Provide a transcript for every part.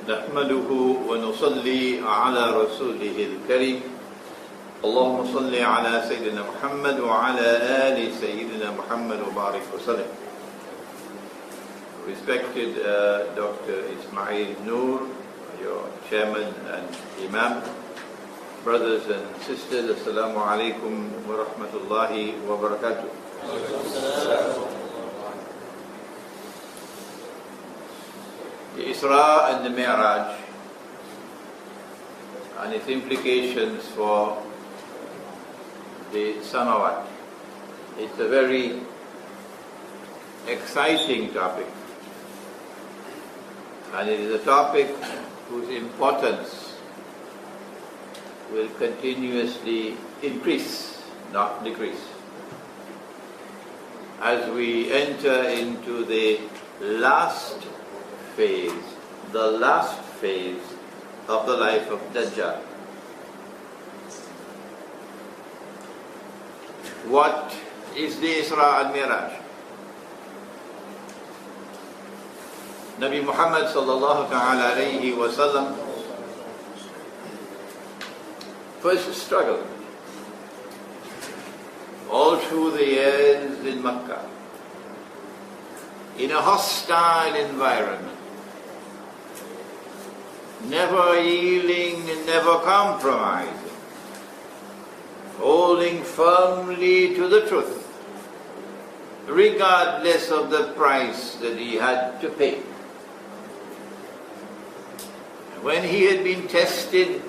نحمده ونصلي على رسوله الكريم اللهم صل على سيدنا محمد وعلى آل سيدنا محمد وبارك وسلم. Respected Dr. Ismail Noor, your chairman and imam, brothers and sisters, Assalamu alaikum wa rahmatullahi wa barakatuh. The Isra and the Mi'raj and its implications for the samawat. It's a very exciting topic, and it is a topic whose importance will continuously increase, not decrease, as we enter into the last phase of the life of Dajjal. What is the Isra and Mi'raj? Nabi Muhammad sallallahu ta'ala alayhi wa sallam first struggled all through the years in Makkah in a hostile environment, never yielding and never compromising, holding firmly to the truth, regardless of the price that he had to pay. When he had been tested,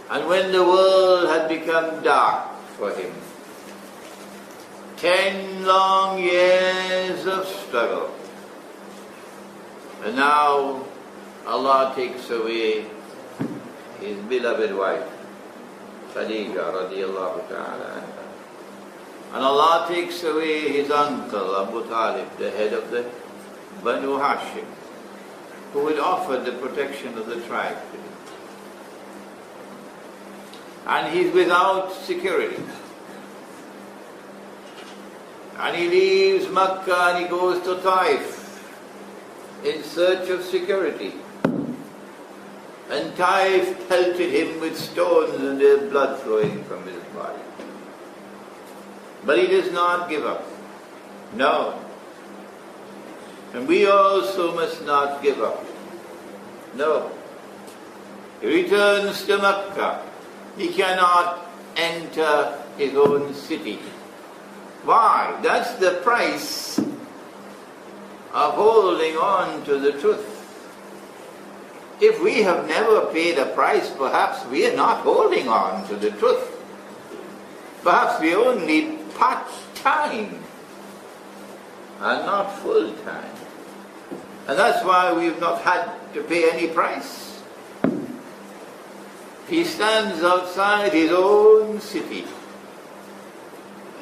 and when the world had become dark for him, 10 long years of struggle, and now Allah takes away his beloved wife, Khadija radiallahu ta'ala anha. And Allah takes away his uncle Abu Talib, the head of the Banu Hashim, who had offered the protection of the tribe to him. And he's without security. And he leaves Makkah and he goes to Taif in search of security. And Taif pelted him with stones and there's blood flowing from his body. But he does not give up. No. And we also must not give up. No. He returns to Makkah. He cannot enter his own city. Why? That's the price of holding on to the truth. If we have never paid a price, perhaps we are not holding on to the truth. Perhaps we are only part-time and not full-time. And that's why we've not had to pay any price. He stands outside his own city.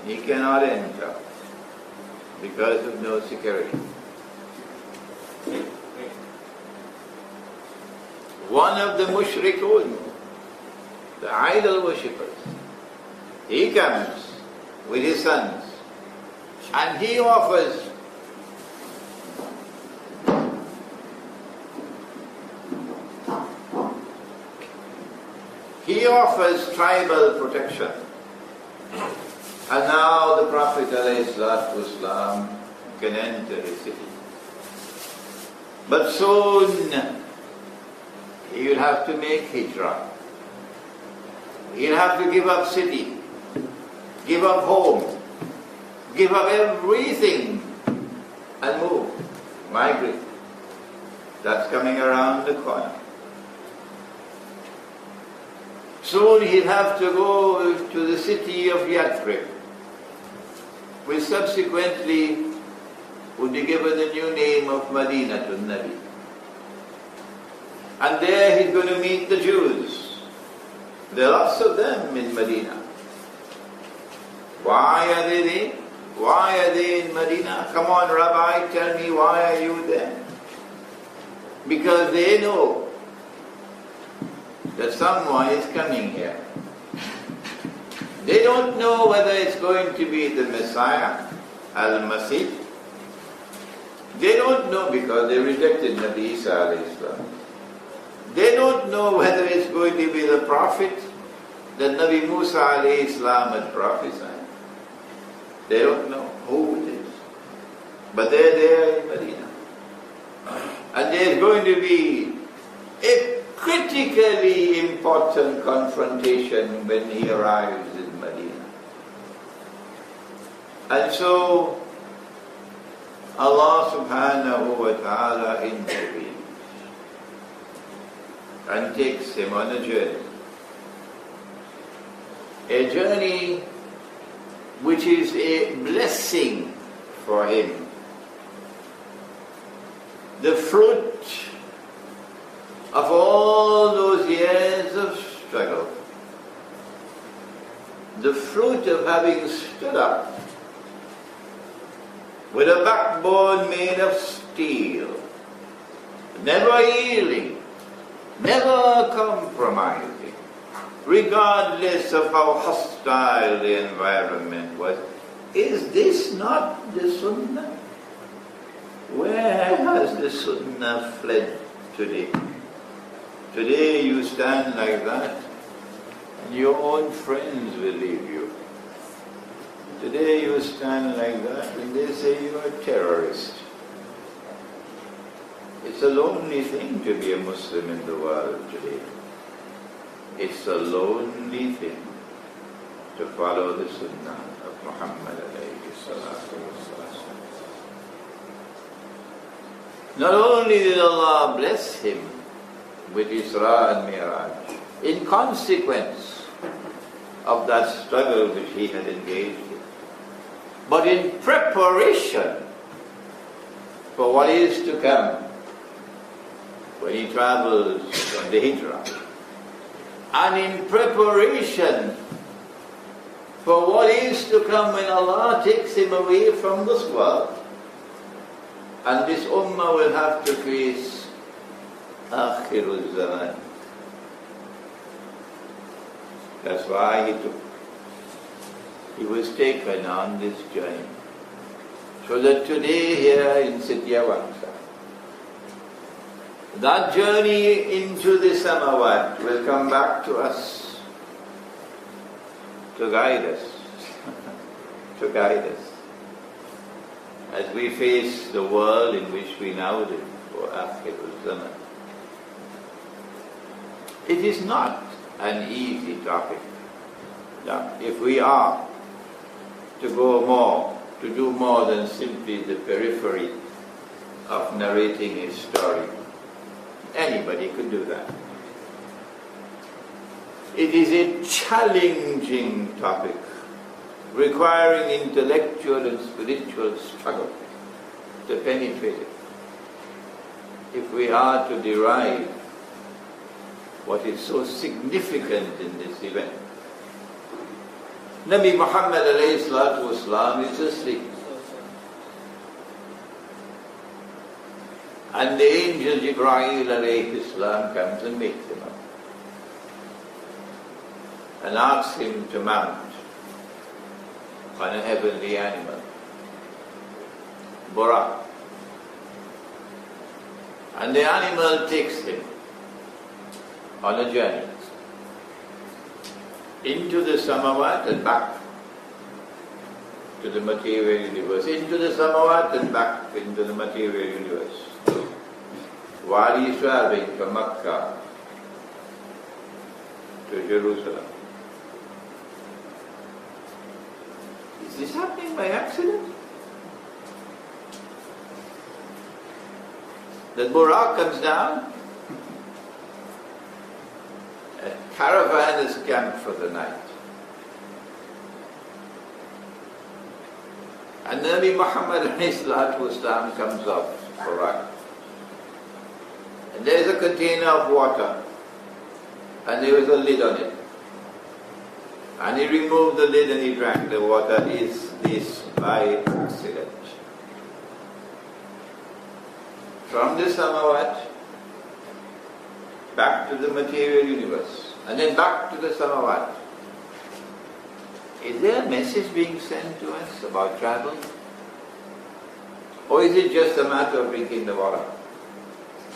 He cannot enter because of no security. One of the mushrikun, the idol worshippers, he comes with his sons and he offers tribal protection. And now the Prophet ﷺ can enter his city. But soon he will have to make hijrah. He'll have to give up city, give up home, give up everything and move, migrate. That's coming around the corner. Soon he'll have to go to the city of Yathrib, which subsequently would be given the new name of Medina to Nabi. And there he's going to meet the Jews. There are lots of them in Medina. Why are they there? Why are they in Medina? Come on, Rabbi, tell me, why are you there? Because they know that someone is coming here. They don't know whether it's going to be the Messiah, Al-Masih, They don't know because they rejected Nabi Isa alayhi salam. They don't know whether it's going to be the prophet that Nabi Musa alayhi salam had prophesied. They don't know who it is. But they're there in Medina. And there's going to be a critically important confrontation when he arrives in Medina. And so Allah subhanahu wa ta'ala intervenes and takes him on a journey. A journey which is a blessing for him. The fruit of all those years of struggle. The fruit of having stood up with a backbone made of steel, never yielding, never compromising, regardless of how hostile the environment was. Is this not the Sunnah? Where has the Sunnah fled today? Today you stand like that, and your own friends will leave you. Today you stand like that, and they say you're a terrorist. It's a lonely thing to be a Muslim in the world today. It's a lonely thing to follow the Sunnah of Muhammad alayhi salatu wasalam. Not only did Allah bless him with Isra and Miraj, in consequence of that struggle which he had engaged in, but in preparation for what is to come when he travels on the Hijrah, and in preparation for what is to come when Allah takes him away from this world. And this ummah will have to face akhirul zaman. That's why he was taken on this journey. So that today here in Sityawaksa, that journey into the Samawat will come back to us, to guide us, to guide us, as we face the world in which we now live, for Akhirul Zaman. It is not an easy topic. Now, if we are to go more, to do more than simply the periphery of narrating a story, anybody could do that. It is a challenging topic, requiring intellectual and spiritual struggle to penetrate it. If we are to derive what is so significant in this event. Nabi Muhammad alayhi salatu wasalam is asleep. And the angel Jibreel alayhi salam comes and wakes him up and asks him to mount on a heavenly animal, Buraq. And the animal takes him on a journey into the Samawat and back to the material universe, into the Samawat and back into the material universe, while he is traveling from Makkah to Jerusalem. Is this happening by accident? That Buraq comes down, a caravan is camped for the night, and Nabi Muhammad ﷺ comes off Buraq, and there is a container of water, and there was a lid on it, and he removed the lid and he drank the water. Is this by accident? From the Samawat back to the material universe, and then back to the Samawat. Is there a message being sent to us about travel? Or is it just a matter of drinking the water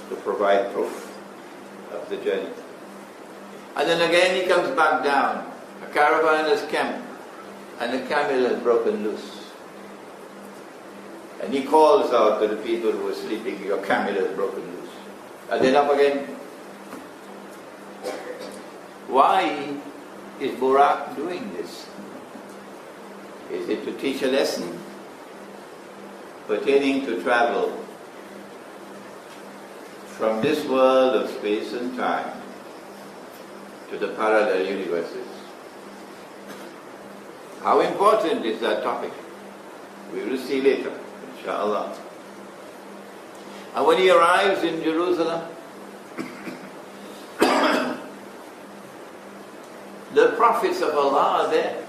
to provide proof of the journey? And then again he comes back down. A caravan has camped and the camel has broken loose. And he calls out to the people who are sleeping, your camel has broken loose. And then up again. Why is Burak doing this? Is it to teach a lesson pertaining to travel from this world of space and time to the parallel universes? How important is that topic? We will see later, inshallah. And when he arrives in Jerusalem, the prophets of Allah are there.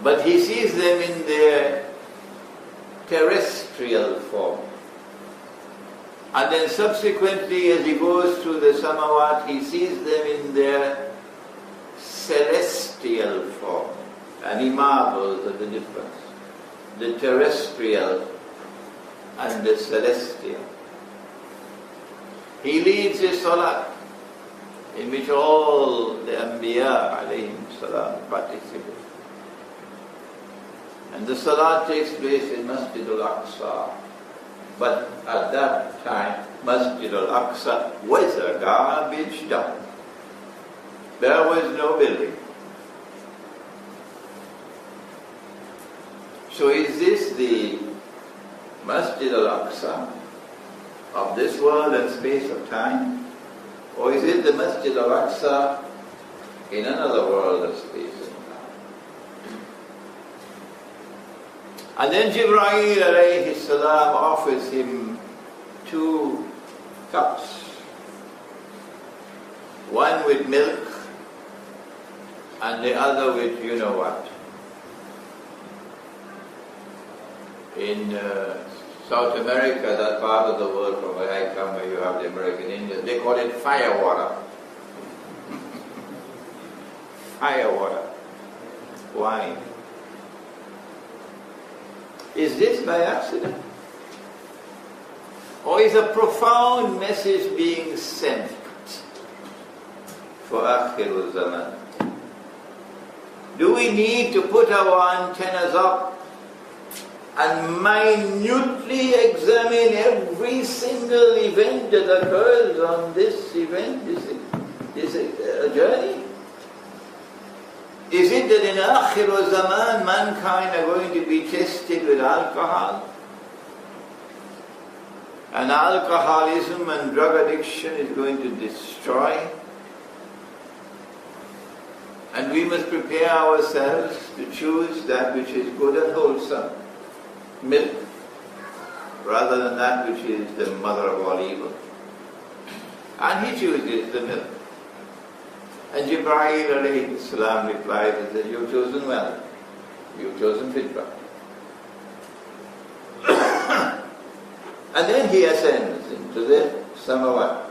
But he sees them in their terrestrial form. And then subsequently, as he goes through the Samawat, he sees them in their celestial form. And he marvels at the difference. The terrestrial and the celestial. He leads a salat in which all the Anbiya alayhim salam participate. And the salat takes place in Masjid al-Aqsa. But at that time, Masjid al-Aqsa was a garbage dump. There was no building. So is this the Masjid al-Aqsa of this world and space of time? Or is it the Masjid al-Aqsa in another world of space and time? And then Jibreel alayhi salam offers him 2 cups. One with milk and the other with you know what. In South America, that part of the world from where I come, where you have the American Indians, they call it fire water. Fire water. Wine. Is this by accident? Or is a profound message being sent for Akhirul Zaman? Do we need to put our antennas up and minutely examine every single event that occurs on this event, this journey? Is it that in Akhirul Zaman mankind are going to be tested with alcohol? And alcoholism and drug addiction is going to destroy? And we must prepare ourselves to choose that which is good and wholesome. Milk, rather than that which is the mother of all evil. And he chooses the milk. And Jibreel alayhi salam replies and says, you've chosen well. You've chosen fitra. And then he ascends into the Samawat.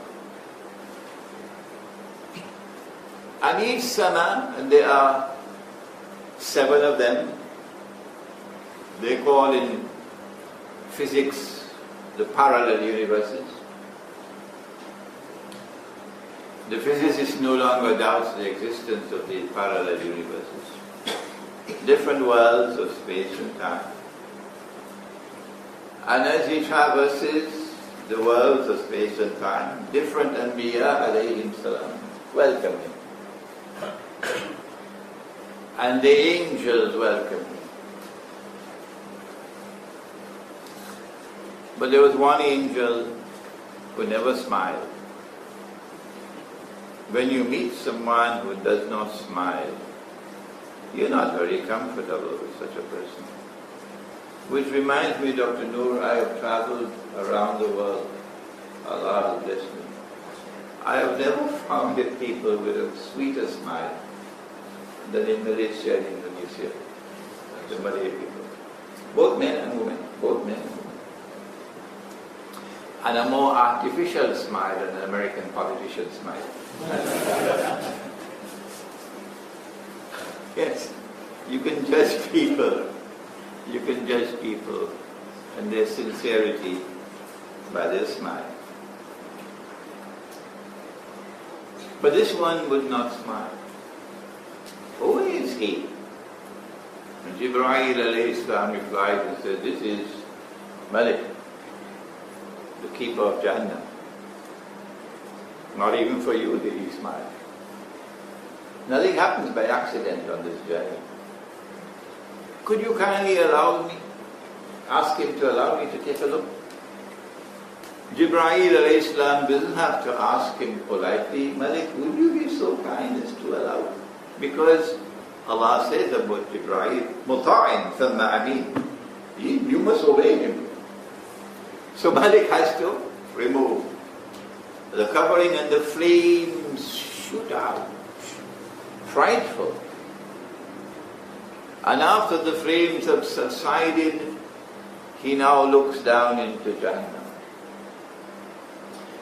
And each Sama, and there are 7 of them, they call in physics the parallel universes. The physicist no longer doubts the existence of these parallel universes. Different worlds of space and time. And as he traverses the worlds of space and time, different Anbiya alayhim salam welcome him. And the angels welcome him. But there was one angel who never smiled. When you meet someone who does not smile, you're not very comfortable with such a person. Which reminds me, Dr. Noor, I have traveled around the world. Allah has blessed me. I have never found people with a sweeter smile than in Malaysia and Indonesia, the Malay people. Both men and women, both men and women. And a more artificial smile than an American politician smile. Yes, you can judge people You can judge people and their sincerity by their smile. But this one would not smile. Who is he? And Jibreel alayhi salam replied and said, this is Malik, the keeper of Jannah. Not even for you did he smile. Nothing happens by accident on this journey. Could you kindly allow me, ask him to allow me to take a look? Jibreel alayhi salam doesn't have to ask him politely, Malik, would you be so kind as to allow me? Because Allah says about Jibreel, Muta'in thumma amin. You must obey him. So Malik has to remove the covering and the flames shoot out. Frightful. And after the flames have subsided, he now looks down into Jannah.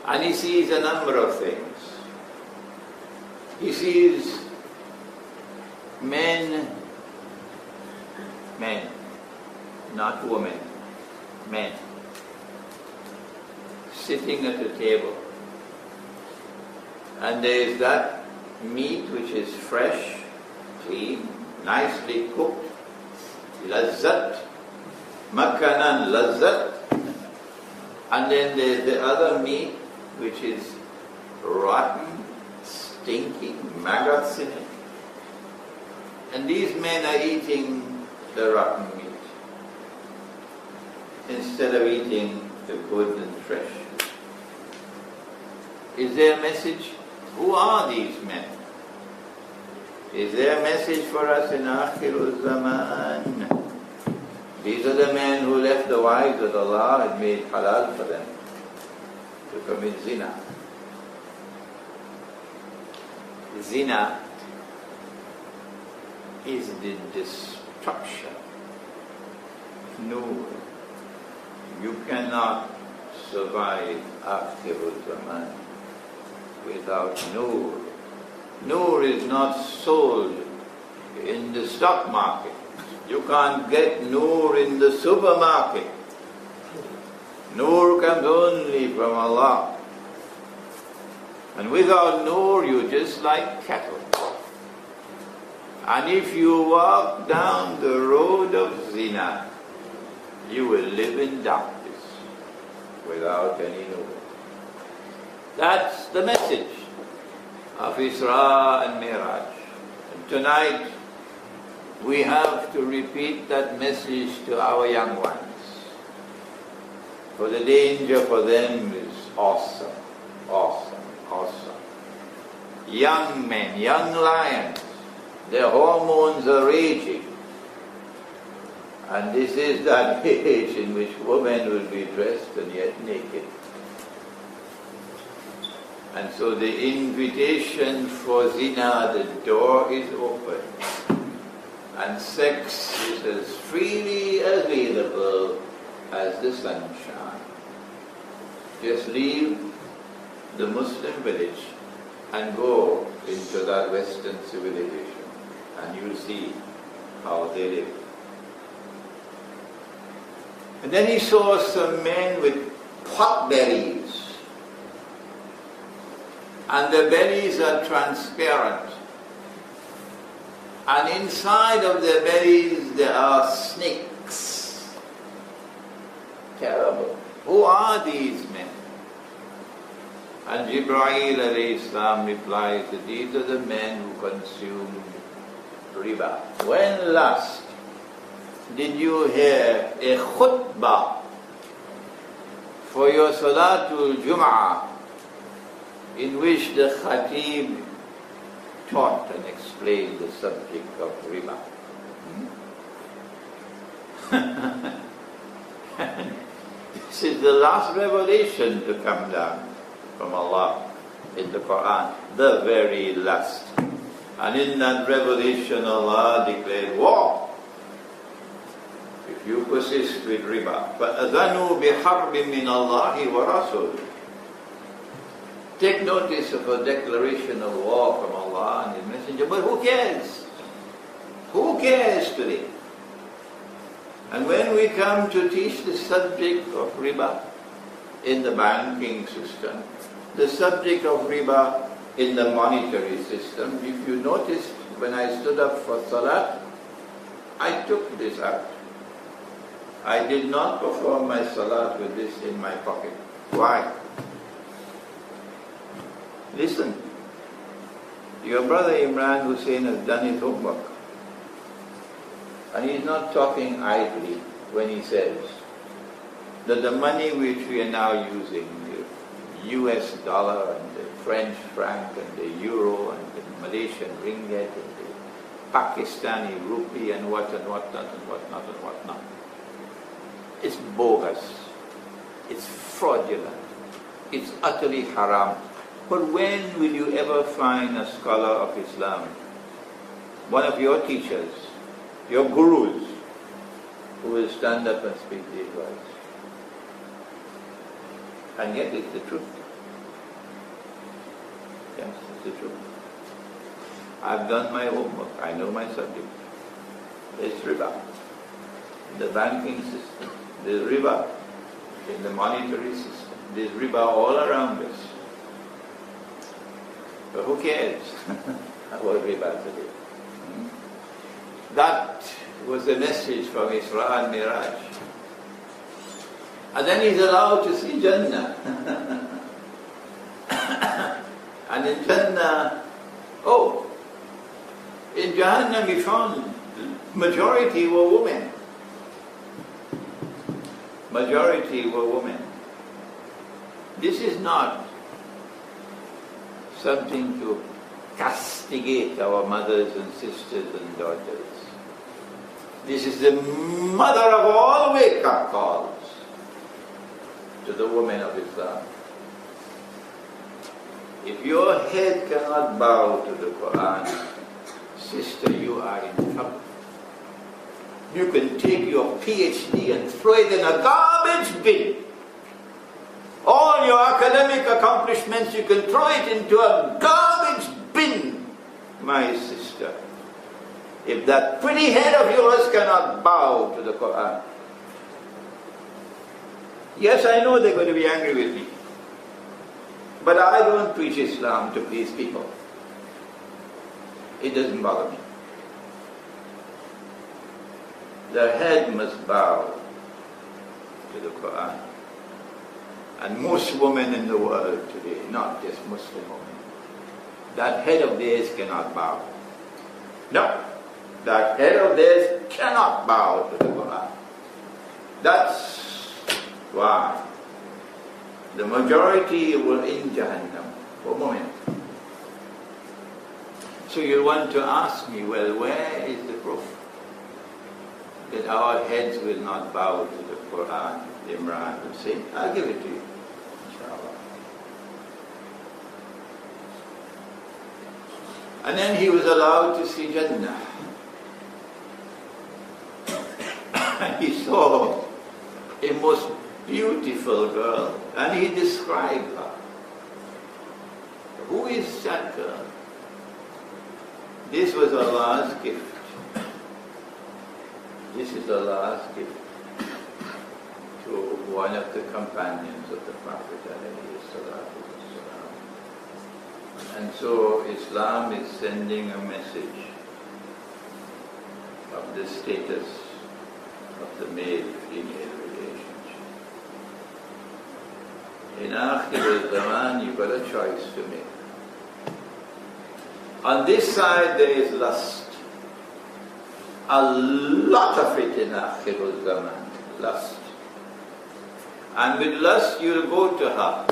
And he sees a number of things. He sees men, not women, men, sitting at a table. And there is that meat which is fresh, clean, nicely cooked, lazzat, makanan lazzat. And then there's the other meat which is rotten, stinking, maggots in it. And these men are eating the rotten meat instead of eating the good and fresh. Is there a message? Who are these men? Is there a message for us in Akhirul Zaman? These are the men who left the wives that Allah had made halal for them to commit zina. Zina is the destruction of nur. You cannot survive Akhirul Zaman without nur. Nur is not sold in the stock market. You can't get nur in the supermarket. Nur comes only from Allah. And without nur, you're just like cattle. And if you walk down the road of zina, you will live in darkness without any nur. That's the message of Isra and Miraj. And tonight, we have to repeat that message to our young ones. For the danger for them is awesome, awesome, awesome. Young men, young lions, their hormones are raging. And this is that age in which women will be dressed and yet naked. And so the invitation for zina, the door is open. And sex is as freely available as the sunshine. Just leave the Muslim village and go into that Western civilization and you'll see how they live. And then he saw some men with pot bellies. And the bellies are transparent. And inside of their bellies there are snakes. Terrible. Who are these men? And Jibreel alayhi salam replies that these are the men who consume riba. When last did you hear a khutbah for your Salatul Jum'ah in which the Khatib taught and explained the subject of riba? This is the last revelation to come down from Allah in the Quran, the very last. And in that revelation Allah declared war. If you persist with riba, فَأَذَنُوا بِحَرْبٍ مِّنَ اللَّهِ وَرَسُولِهِ. Take notice of a declaration of war from Allah and His Messenger, but who cares? Who cares today? And when we come to teach the subject of riba in the banking system, the subject of riba in the monetary system, if you noticed when I stood up for salat, I took this out. I did not perform my salat with this in my pocket. Why? Listen, your brother Imran Hussein has done his homework. And he's not talking idly when he says that the money which we are now using, the US dollar and the French franc and the euro and the Malaysian ringgit and the Pakistani rupee and whatnot and whatnot, it's bogus, it's fraudulent, it's utterly haram. But when will you ever find a scholar of Islam, one of your teachers, your gurus, who will stand up and speak these words? And yet it's the truth. Yes, it's the truth. I've done my homework, I know my subject. There's riba in the banking system, there's riba in the monetary system, there's riba all around us. But who cares about riba today? That was the message from Isra and Miraj. And then he's allowed to see Jannah. And in Jannah, in Jahannam he found majority were women. Majority were women. This is not something to castigate our mothers and sisters and daughters. This is the mother of all wake-up calls to the women of Islam. If your head cannot bow to the Quran, sister, you are in trouble. You can take your PhD and throw it in a garbage bin. All your academic accomplishments, you can throw it into a garbage bin, my sister. If that pretty head of yours cannot bow to the Quran. Yes, I know they're going to be angry with me. But I don't preach Islam to please people. It doesn't bother me. The head must bow to the Quran. And most women in the world today, not just Muslim women, that head of theirs cannot bow. No, that head of theirs cannot bow to the Quran. That's why the majority were in Jahannam for women. So you want to ask me, well, where is the proof that our heads will not bow to the Quran, Imran Hussein? I'll give it to you, inshallah. And then he was allowed to see Jannah. And he saw a most beautiful girl, and he described her. Who is that girl? This was Allah's gift. This is Allah's gift to one of the companions of the Prophet ﷺ. And so Islam is sending a message of the status of the male-female relationship. In Akhir al-Zaman, you've got a choice to make. On this side there is lust. A lot of it in Akhir al-Zaman. Lust. And with lust you'll go to her.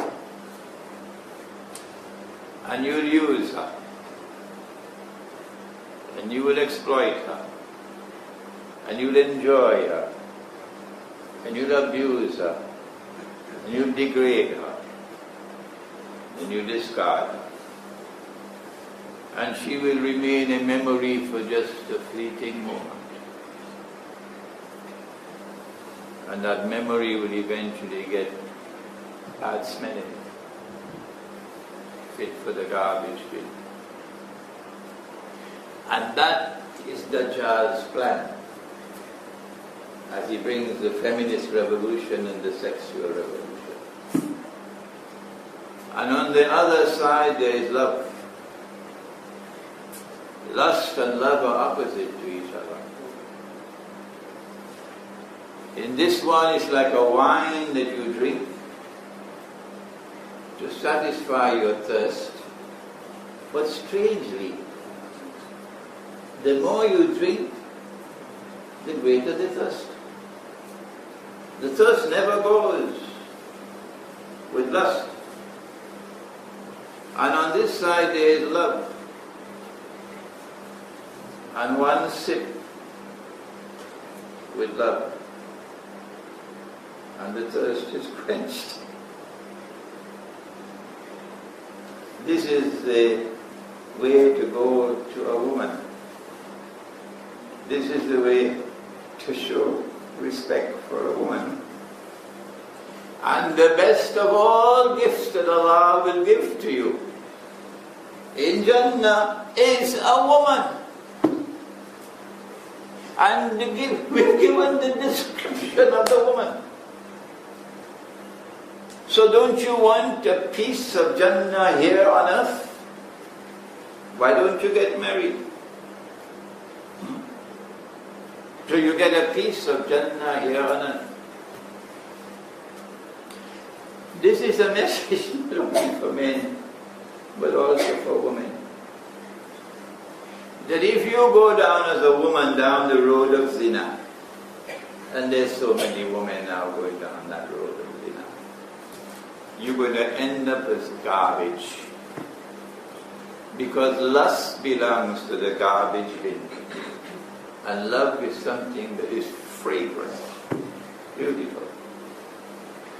And you'll use her. And you will exploit her. And you'll enjoy her. And you'll abuse her. And you'll degrade her. And you'll discard her. And she will remain a memory for just a fleeting moment. And that memory will eventually get bad smelling, fit for the garbage bin. And that is Dajjal's plan. as he brings the feminist revolution and the sexual revolution. And on the other side there is love. Lust and love are opposite to each other. In this one it's like a wine that you drink to satisfy your thirst. But strangely, the more you drink, the greater the thirst. The thirst never goes with lust. And on this side there is love. And one sip with love, and the thirst is quenched. This is the way to go to a woman. This is the way to show respect for a woman. And the best of all gifts that Allah will give to you in Jannah is a woman. And we've given the description of the woman. So don't you want a piece of Jannah here on earth? Why don't you get married? So you get a piece of Jannah here on earth. This is a message not only for men, but also for women. That if you go down as a woman down the road of zina, and there's so many women now going down that road of zina, you're going to end up as garbage. Because lust belongs to the garbage bin. And love is something that is fragrant, beautiful.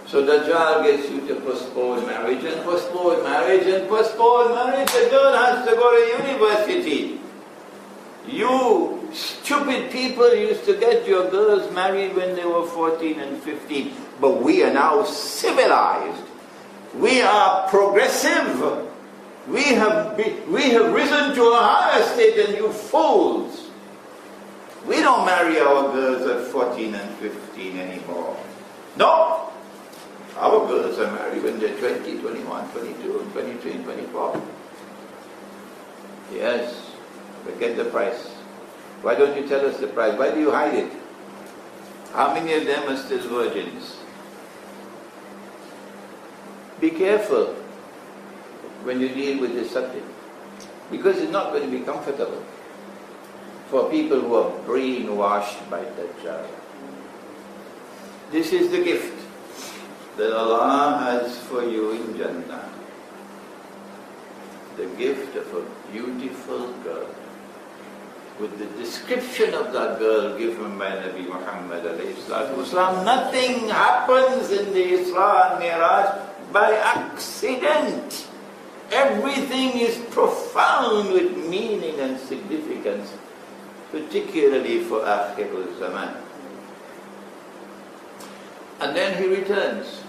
So Dajjal gets you to postpone marriage and postpone marriage and postpone marriage. The girl has to go to university. You stupid people used to get your girls married when they were 14 and 15. But we are now civilized. We are progressive. We have risen to a higher state than you fools. We don't marry our girls at 14 and 15 anymore. No. Our girls are married when they're 20, 21, 22, 23, and 24. Yes. But get the price. Why don't you tell us the price? Why do you hide it? How many of them are still virgins? Be careful when you deal with this subject, because it's not going to be comfortable for people who are brainwashed by Dajjal. This is the gift that Allah has for you in Jannah. The gift of a beautiful girl, with the description of that girl given by Nabi Muhammad alayhi salatu wasalam. Nothing happens in the Isra and Miraj by accident. Everything is profound with meaning and significance, particularly for Akhirul Zaman. And then he returns.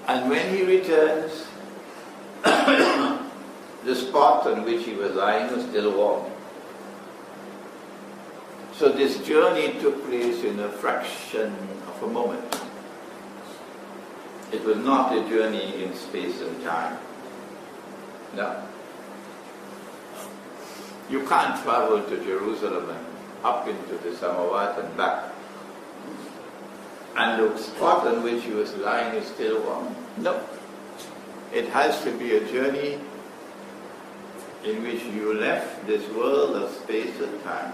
And when he returns, the spot on which he was lying was still warm. So this journey took place in a fraction of a moment. It was not a journey in space and time. No. You can't travel to Jerusalem and up into the Samawat and back, and the spot on which he was lying is still warm. No. It has to be a journey in which you left this world of space and time,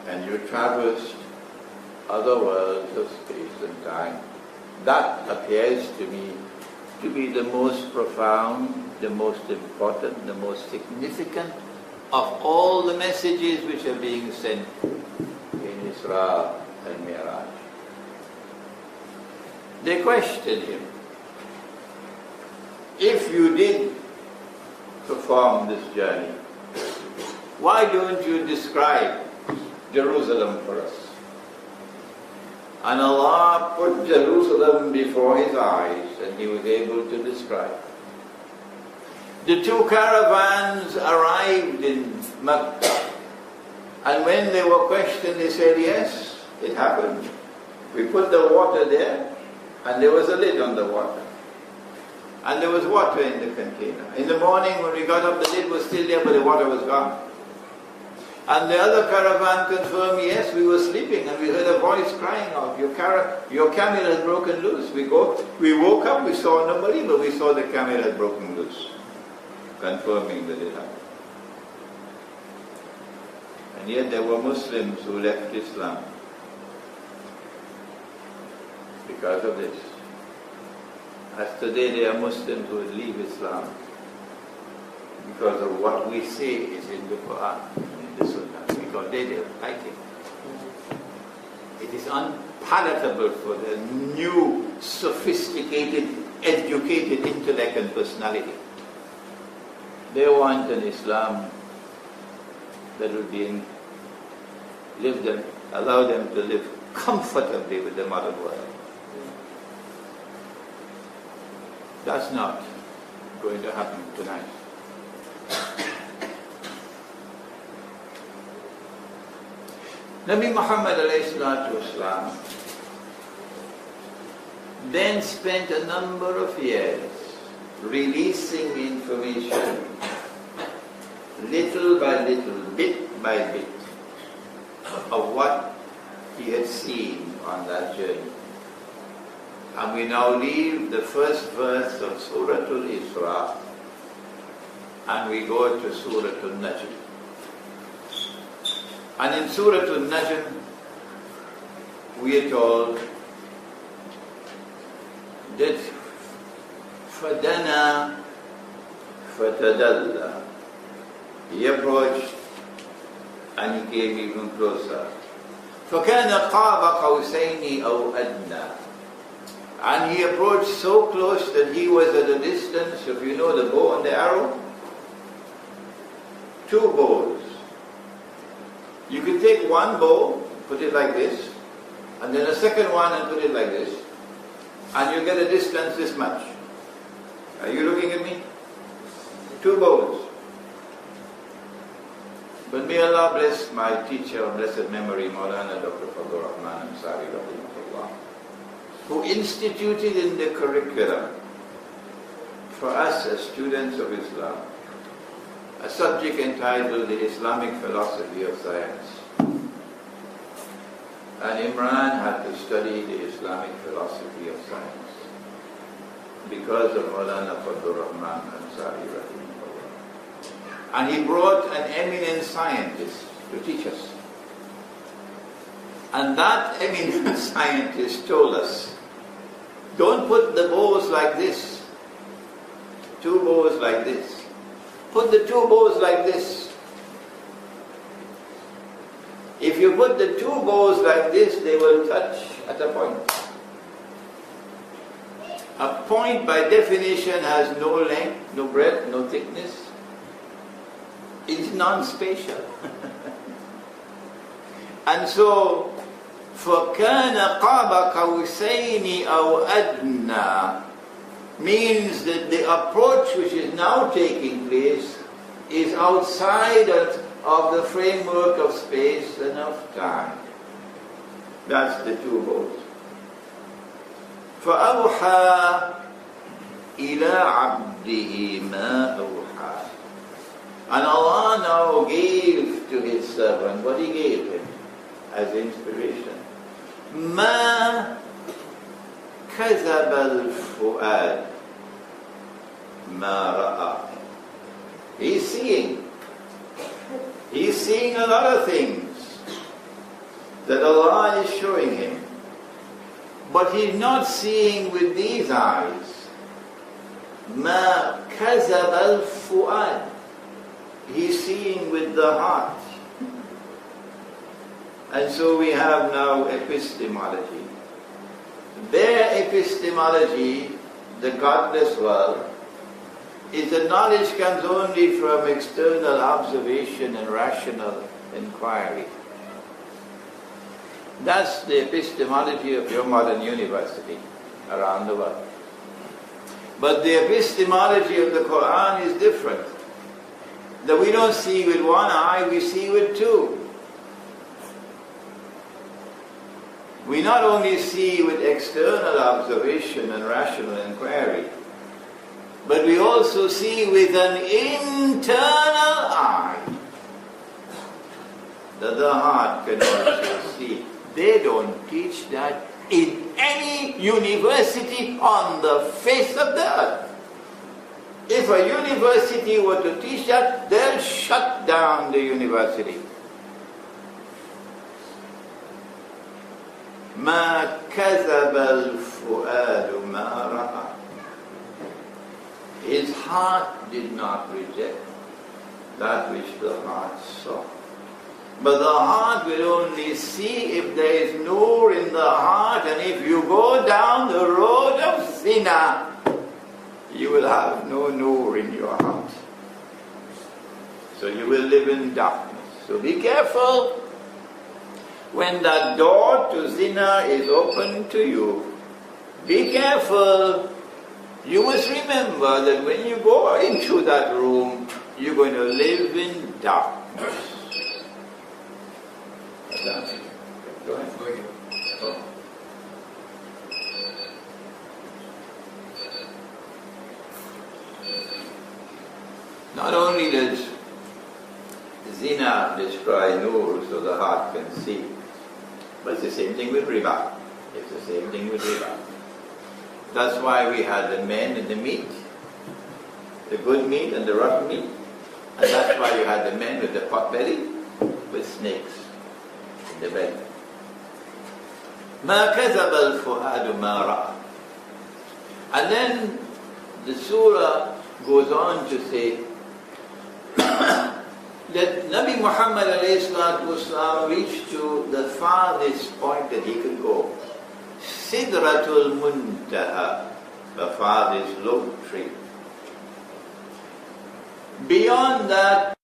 and you traversed other worlds of space and time. That appears to me to be the most profound, the most important, the most significant of all the messages which are being sent in Isra and Miraj. They questioned him. If you did perform this journey, why don't you describe Jerusalem for us? And Allah put Jerusalem before his eyes, and he was able to describe. The two caravans arrived in Mecca, And when they were questioned, they said, yes, it happened. We put the water there, and there was a lid on the water. And there was water in the container. In the morning when we got up, the lid was still there, but the water was gone. And the other caravan confirmed, yes, we were sleeping and we heard a voice crying out, your camel has broken loose. We woke up, we saw nobody, but we saw the camel had broken loose, confirming that it happened. And yet there were Muslims who left Islam because of this. As today there are Muslims who would leave Islam because of what we say is in the Quran, in the Sunnah, because they don't like it. It is unpalatable for the new, sophisticated, educated intellect and personality. They want an Islam that will be allow them to live comfortably with the modern world. That's not going to happen tonight. Nabi Muhammad ﷺ then spent a number of years releasing information, little by little, bit by bit, of what he had seen on that journey. And we now leave the first verse of Surah Al-Israء and we go to Surah Al-Najm. And in Surah Al-Najm we are told that فَدَنَا فَتَدَلَّى. He approached and he came even closer. فَكَانَ قَابَ قَوْسَيْنِ أَوْ أَدْنَى. And he approached so close that he was at a distance, if you know the bow and the arrow, 2 bows. You can take one bow, put it like this, and then a second one and put it like this, and you get a distance this much. Are you looking at me? 2 bows. But may Allah bless my teacher of blessed memory, Maulana Dr. Fadlur Rahman Ansari, who instituted in the curriculum for us as students of Islam a subject entitled The Islamic Philosophy of Science. And Imran had to study the Islamic philosophy of science because of Maulana Fadlur Rahman Ansari. And he brought an eminent scientist to teach us. And that eminent scientist told us, don't put the bows like this, 2 bows like this. Put the 2 bows like this. If you put the 2 bows like this, they will touch at a point. A point by definition has no length, no breadth, no thickness. It's non-spatial. And so, فَكَانَ قَابَ قَوْسَيْنِ أَوْ أَدْنَى means that the approach which is now taking place is outside of the framework of space and of time. That's the 2 bows. فَأَوْحَى إِلَىٰ عَبْدِهِ مَا أَوْحَى. And Allah now gave to His servant what He gave him as inspiration. مَا كَذَبَ الْفُؤَادِ مَا رَأَى. He's seeing a lot of things that Allah is showing him. But he's not seeing with these eyes. مَا كَذَبَ الْفُؤَادِ. He's seeing with the heart. And so we have now epistemology. Their epistemology, the godless world, is that knowledge comes only from external observation and rational inquiry. That's the epistemology of your modern university around the world. But the epistemology of the Quran is different. That we don't see with one eye, we see with 2. we not only see with external observation and rational inquiry, but we also see with an internal eye that the heart can also see. They don't teach that in any university on the face of the earth. If a university were to teach that, they'll shut down the university. ما كذب الفؤاد ما رأى. His heart did not reject that which the heart saw. But the heart will only see if there is nur in the heart, and if you go down the road of zina, you will have no nur in your heart. So you will live in darkness. So be careful when that door to zina is open to you. Be careful. You must remember that when you go into that room, you're going to live in darkness. Go ahead. Oh. Not only does zina destroy nur so the heart can see, but it's the same thing with riba. It's the same thing with riba. That's why we had the men and the meat, the good meat and the rotten meat. And that's why you had the men with the pot belly, with snakes in the belly. ما كذب الفؤاد ما رأى. And then the surah goes on to say that Nabi Muhammad ﷺ reached to the farthest point that he could go. Sidratul Muntaha, the farthest low tree. Beyond that,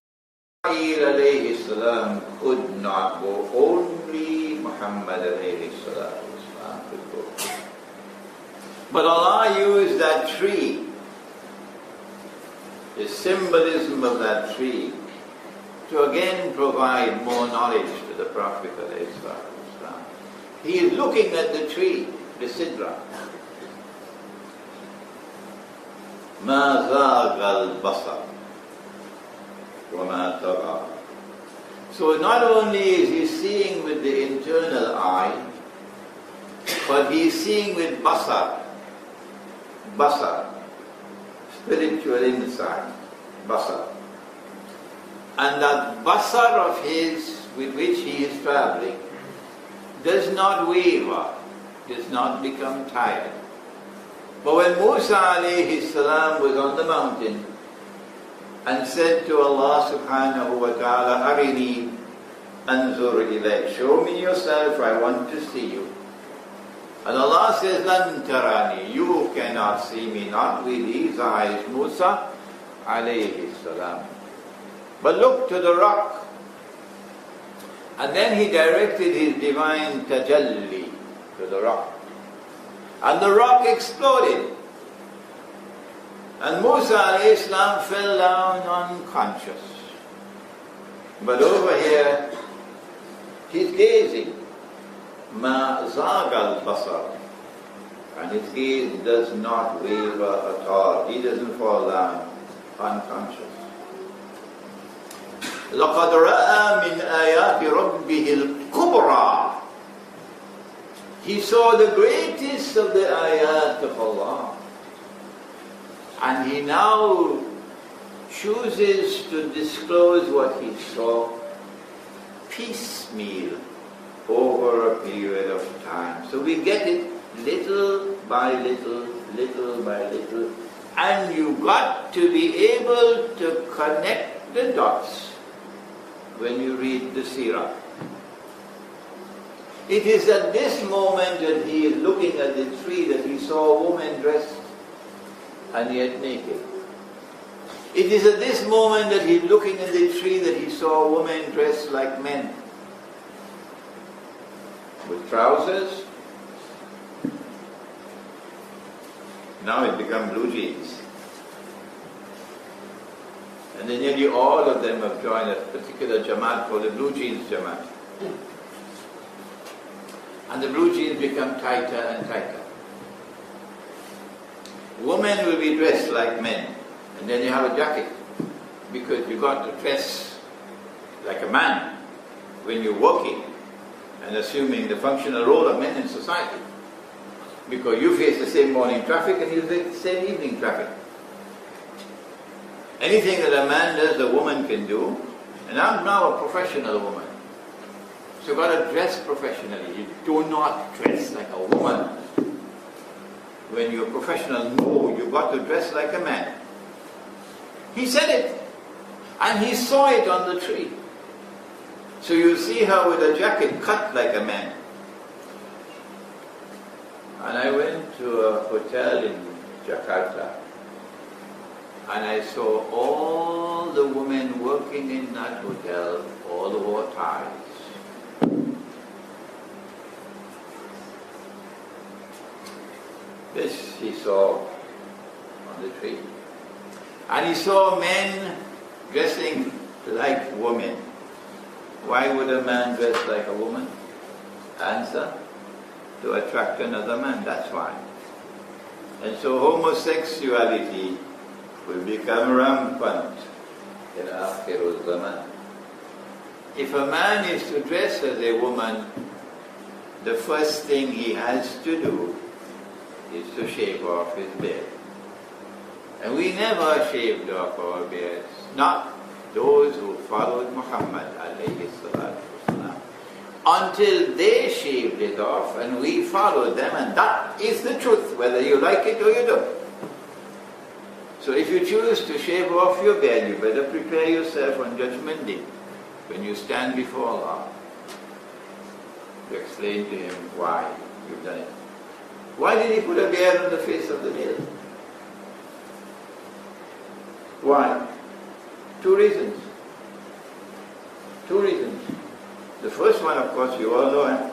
Ismail could not go. Only Muhammad could go. But Allah used that tree, the symbolism of that tree, to again provide more knowledge to the Prophet. He is looking at the tree, the sidra. مَا زَاغَ الْبَصَرُ وَمَا طَغَى. So not only is he seeing with the internal eye, but he is seeing with basar, spiritual insight, basar. And that basar of his with which he is traveling does not waver, does not become tired. But when Musa alayhi salam was on the mountain and said to Allah subhanahu wa ta'ala, Arini anzur ilayk, show me yourself, I want to see you. And Allah says, Lan tarani, you cannot see me, not with these eyes, Musa alayhi salam. But look to the rock. And then he directed his divine tajalli to the rock. And the rock exploded. And Musa alayhi salam fell down unconscious. But over here, he's gazing. Ma zagal basar. And his gaze does not waver at all. He doesn't fall down unconscious. لَقَدْ رَأَى مِنْ آيَاتِ رَبِّهِ الْكُبْرَى. He saw the greatest of the ayat of Allah. And he now chooses to disclose what he saw piecemeal over a period of time. So we get it little by little, little by little. And you got to be able to connect the dots when you read the seerah. It is at this moment that he is looking at the tree that he saw a woman dressed and yet naked. It is at this moment that he is looking at the tree that he saw a woman dressed like men, with trousers. Now it become blue jeans. And then nearly all of them have joined a particular Jamaat called the Blue Jeans Jamaat. and the blue jeans become tighter and tighter. Women will be dressed like men, and then you have a jacket, because you've got to dress like a man when you're working and assuming the functional role of men in society. Because you face the same morning traffic and you face the same evening traffic. Anything that a man does, a woman can do. And I'm now a professional woman. So you've got to dress professionally. You do not dress like a woman. When you're professional, no, you've got to dress like a man. He said it. And he saw it on the tree. So you see her with a jacket cut like a man. And I went to a hotel in Jakarta. And I saw all the women working in that hotel, all wore ties. This he saw on the tree. And he saw men dressing like women. Why would a man dress like a woman? Answer, to attract another man, that's why. And so homosexuality will become rampant in Akhirul. If a man is to dress as a woman, the first thing he has to do is to shave off his beard. And we never shaved off our beards, not those who followed Muhammad alayhi salatu wasalam, until they shaved it off and we followed them, and that is the truth, whether you like it or you don't. So if you choose to shave off your beard, you better prepare yourself on Judgment Day, when you stand before Allah, to explain to Him why you've done it. Why did He put a beard on the face of the male? Why? Two reasons. Two reasons. The first one, of course, you all know,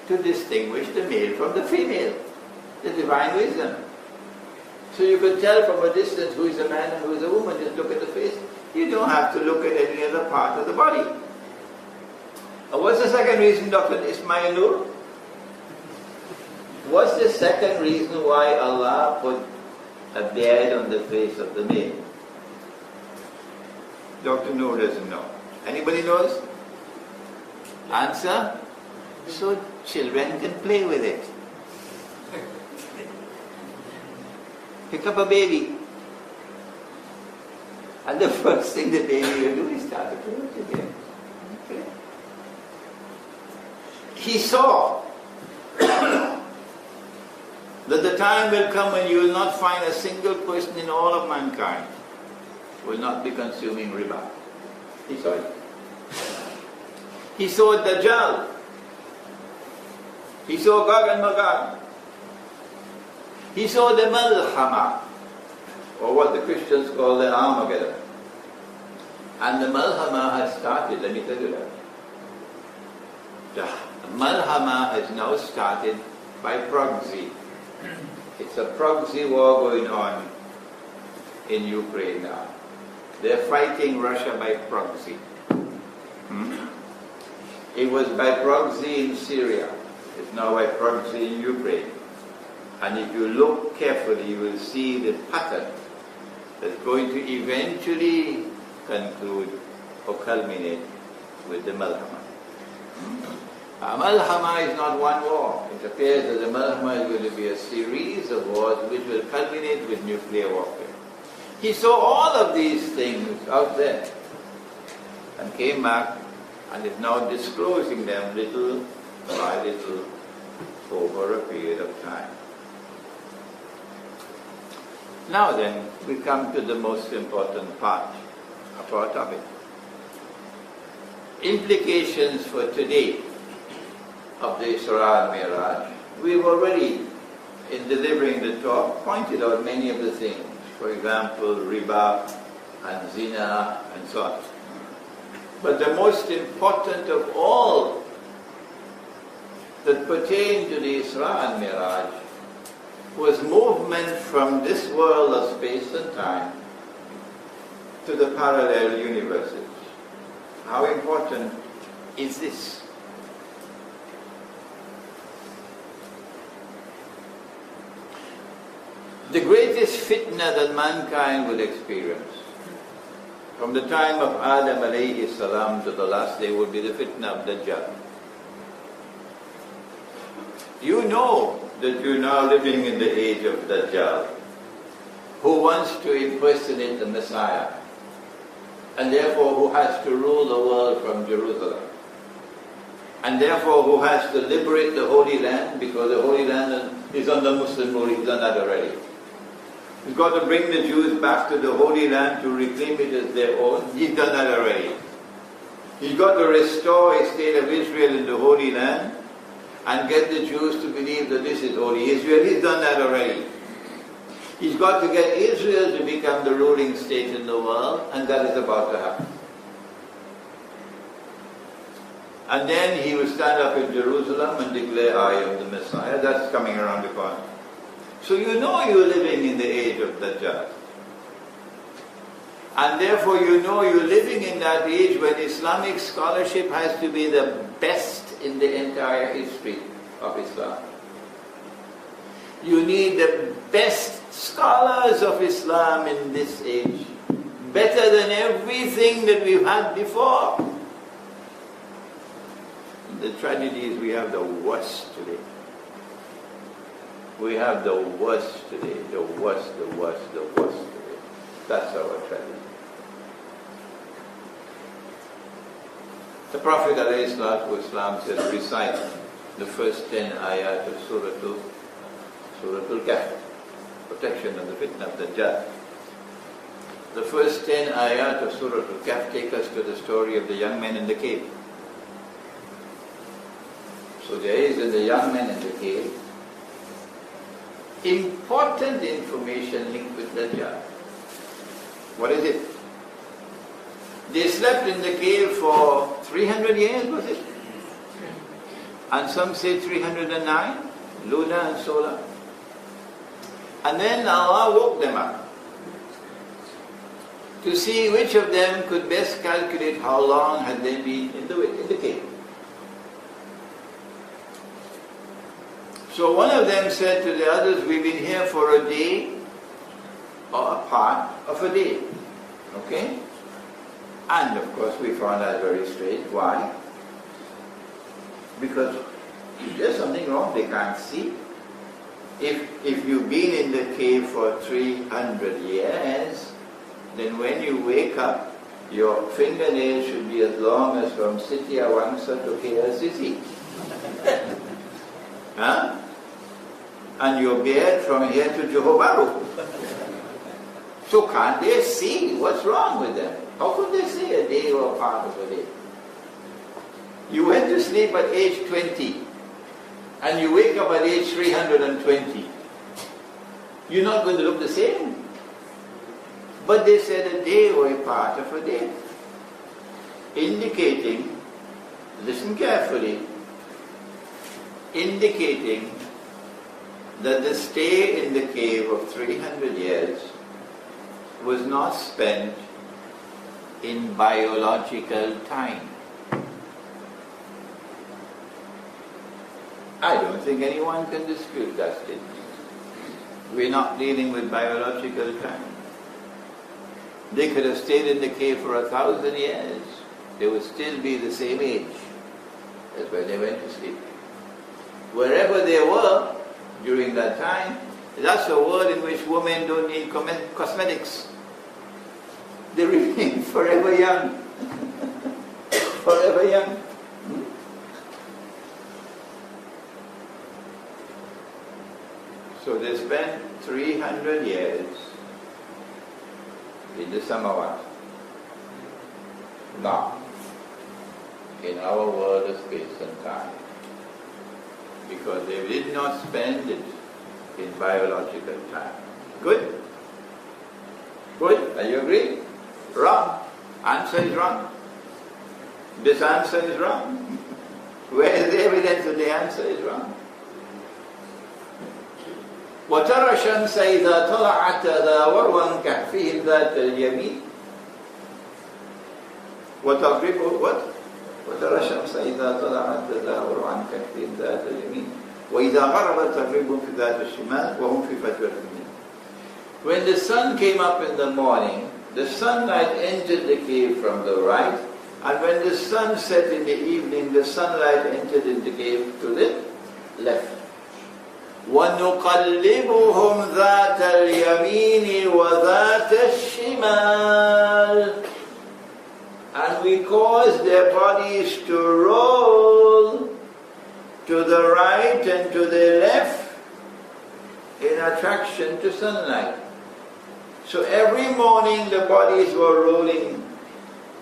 to distinguish the male from the female, the divine wisdom. So you can tell from a distance who is a man and who is a woman, just look at the face. You don't have to look at any other part of the body. And what's the second reason, Dr. Ismail Nur? What's the second reason why Allah put a beard on the face of the male? Dr. Nur doesn't know. Anybody knows? Answer? So children can play with it. Pick up a baby. And the first thing the baby will do is start to play with it again. Okay. He saw that the time will come when you will not find a single person in all of mankind who will not be consuming riba. He saw it. He saw Dajjal. He saw Gog and Magog. He saw the Malhama, or what the Christians call the Armageddon. And the Malhama has started, let me tell you that. The Malhama has now started by proxy. It's a proxy war going on in Ukraine now. They're fighting Russia by proxy. It was by proxy in Syria. It's now by proxy in Ukraine. And if you look carefully, you will see the pattern that's going to eventually conclude or culminate with the Malhama. Malhama is not one war. It appears that the Malhama is going to be a series of wars which will culminate with nuclear warfare. He saw all of these things out there and came back and is now disclosing them little by little over a period of time. Now then, we come to the most important part of our topic. Implications for today of the Isra and Miraj. We've already, in delivering the talk, pointed out many of the things. For example, riba and zina and so on. But the most important of all that pertain to the Isra and Miraj was movement from this world of space and time to the parallel universes. How important is this? The greatest fitna that mankind will experience, from the time of Adam alayhi salam to the last day, will be the fitna of Dajjal. You know that you're now living in the age of Dajjal, who wants to impersonate the Messiah, and therefore who has to rule the world from Jerusalem, and therefore who has to liberate the Holy Land, because the Holy Land is under Muslim rule. He's done that already. He's got to bring the Jews back to the Holy Land to reclaim it as their own. He's done that already. He's got to restore a state of Israel in the Holy Land and get the Jews to believe that this is Holy Israel. He's done that already. He's got to get Israel to become the ruling state in the world, and that is about to happen. And then he will stand up in Jerusalem and declare, I am the Messiah. That's coming around the corner. So you know you're living in the age of Dajjal. And therefore you know you're living in that age when Islamic scholarship has to be the best in the entire history of Islam. You need the best scholars of Islam in this age, better than everything that we've had before. The tragedy is we have the worst today. We have the worst today, the worst today. That's our tragedy. The Prophet ﷺ says, recite the first 10 ayat of Surah Al-Kahf, protection of the fitna of Dajjal. The first 10 ayat of Surah Al-Kahf take us to the story of the young men in the cave. So there is in the young men in the cave important information linked with Dajjal. What is it? They slept in the cave for 300 years, was it? And some say 309, lunar and solar. And then Allah woke them up to see which of them could best calculate how long had they been in the cave. So one of them said to the others, we've been here for a day or a part of a day. Okay? And of course we found that very strange. Why? Because there's something wrong, they can't see. If you've been in the cave for 300 years, then when you wake up, your fingernails should be as long as from Siti Awangsa to KLCC. Huh? And your beard from here to Johor Bahru. So can't they see what's wrong with them? How could they see a day or a part of a day? You went to sleep at age 20 and you wake up at age 320. You're not going to look the same. But they said a day or a part of a day. Indicating, listen carefully, indicating that the stay in the cave of 300 years was not spent in biological time. I don't think anyone can dispute that statement. We're not dealing with biological time. They could have stayed in the cave for 1,000 years. They would still be the same age as when they went to sleep. Wherever they were during that time, that's a world in which women don't need cosmetics. They remain forever young. Forever young. So they spent 300 years in the Samawat. Now, in our world of space and time. Because they did not spend it in biological time. Good? Good? Are you agree? Wrong. Answer is wrong. This answer is wrong. Where is the evidence that the answer is wrong? وترى الشمس إذا طلعت تداور عن كهفهم ذات اليمين وترى الشمس إذا طلعت تداور عن كهفهم ذات اليمين وإذا غربت تغربهم في ذات الشمال وهم في فجوة منه. When the sun came up in the morning, the sunlight entered the cave from the right, and when the sun set in the evening, the sunlight entered in the cave to the left. وَنُقَلِّبُهُمْ ذَاتَ الْيَمِينِ وَذَاتَ الشِّمَالِ. And we cause their bodies to roll to the right and to the left in attraction to sunlight. So every morning the bodies were rolling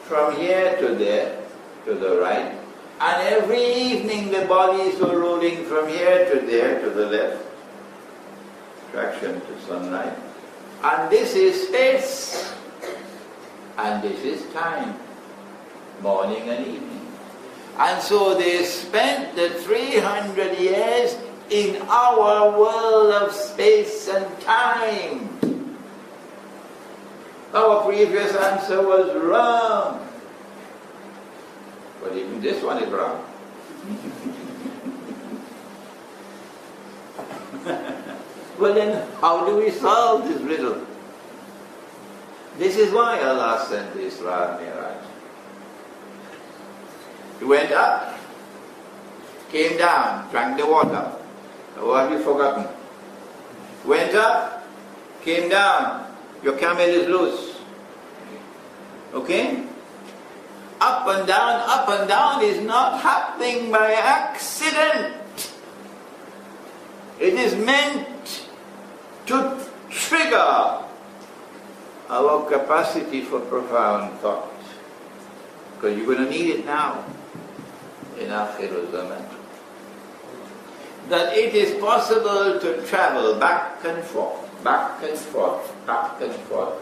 from here to there, to the right, and every evening the bodies were rolling from here to there, to the left. Attraction to sunlight. And this is space, and this is time, morning and evening. And so they spent the 300 years in our world of space and time. Our previous answer was wrong. But even this one is wrong. Well then, how do we solve this riddle? This is why Allah sent the Isra and Miraj. He went up, came down, drank the water. Or have you forgotten? Went up, came down. Your camel is loose. Okay? Up and down is not happening by accident. It is meant to trigger our capacity for profound thought. Because you're going to need it now in Akhirah. That it is possible to travel back and forth, back and forth, back and forth,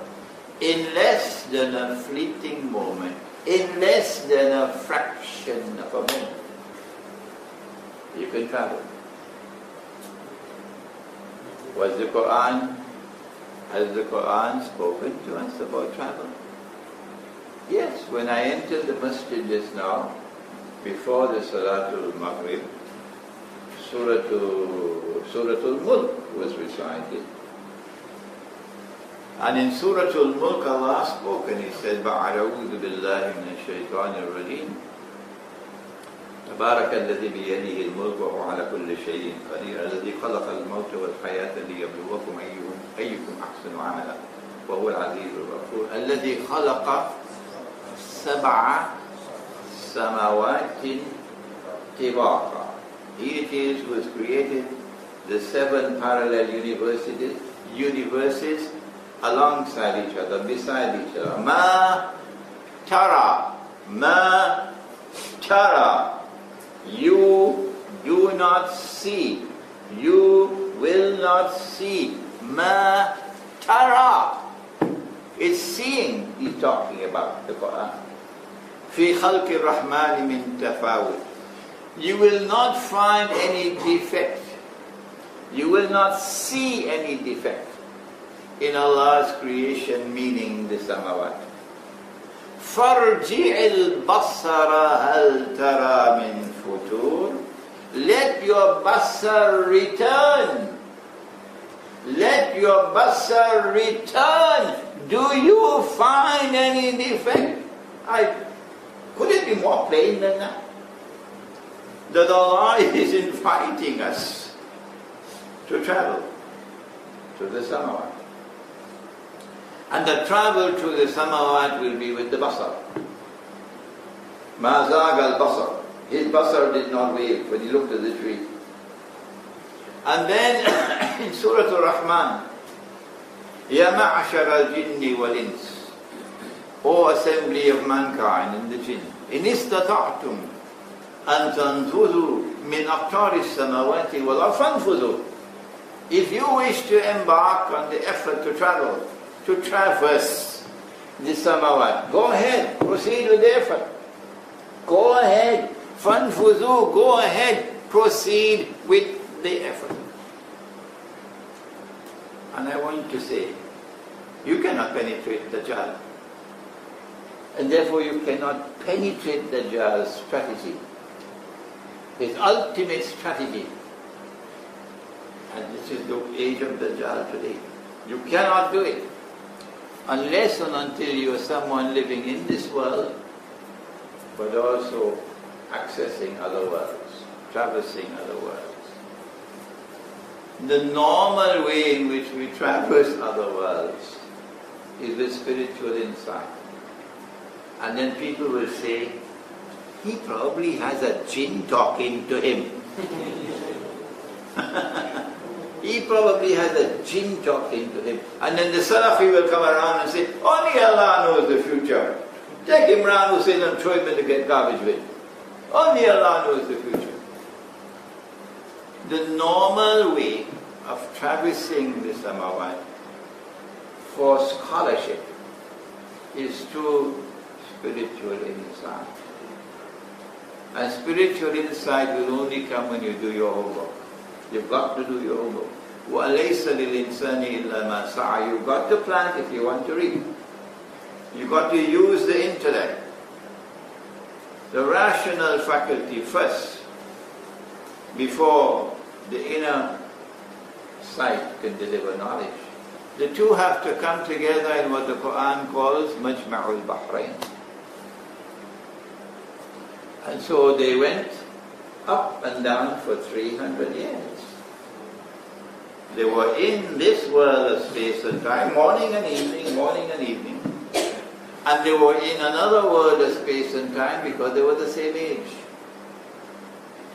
in less than a fleeting moment, in less than a fraction of a moment. You can travel. Has the Quran spoken to us about travel? Yes, when I entered the masjid just now, before the Salatul Maghrib, Suratul Mulk was recited. And in Suratul Mulk Allah spoke and He said, بَعَرَوْذُ بِاللَّهِ مِنَ الشَّيْطَانِ الرَّجِيمِ تبارك الذي بيده الملك وهو على كل شيء قدير الذي خلق الموت والحياة ليبلوكم أيكم أحسن عملا وهو العزيز الغفور الذي خلق 7 سماوات طباقا. He it is who has created the 7 parallel universes alongside each other, beside each other. Ma tara. You do not see. You will not see. Ma tara. It's seeing he's talking about the Quran. Fi khalqi rahmani min tafawut. You will not find any defect. You will not see any defect in Allah's creation, meaning the samawat. فَارْجِعِ الْبَصَّرَ هَلْ تَرَى مِنْ فُتُورٍ. Let your basar return. Let your basar return. Do you find any defect? Could it be more plain than that? That Allah is inviting us to travel to the samawat. And the travel to the samawat will be with the basar. Ma zaga al-basar. His basar did not wave when he looked at the tree. And then in Surah Al-Rahman, Ya ma'ashar al-jinni wal-ins, O assembly of mankind and the jinn, in istata'tum an tanfuzu min aqtari as-samawati wal-ard fanfuzu. If you wish to embark on the effort to travel, to traverse the samawat, go ahead, proceed with the effort. Go ahead, fanfuzu, go ahead, proceed with the effort. And I want to say, you cannot penetrate Dajjal. And therefore you cannot penetrate Dajjal's strategy. His ultimate strategy. And this is the age of Dajjal today. You cannot do it unless and until you are someone living in this world, but also accessing other worlds, traversing other worlds. The normal way in which we traverse other worlds is with spiritual insight. And then people will say, he probably has a jinn talking to him. He probably has a jinn talking to him. And then the Salafi will come around and say, only Allah knows the future. Take Imran Hussein and throw him in the garbage bin. Only Allah knows the future. The normal way of traversing the Samawat for scholarship is through spiritual insight. And spiritual insight will only come when you do your homework. You've got to do your homework. وَأَلَيْسَ لِلْإِنسَانِ إِلَّا مَا سَعَى. You've got to plant if you want to read. You've got to use the intellect, the rational faculty first, before the inner sight can deliver knowledge. The two have to come together in what the Quran calls Majma'ul Bahrain. And so they went up and down for 300 years. They were in this world of space and time, morning and evening, morning and evening. And they were in another world of space and time because they were the same age.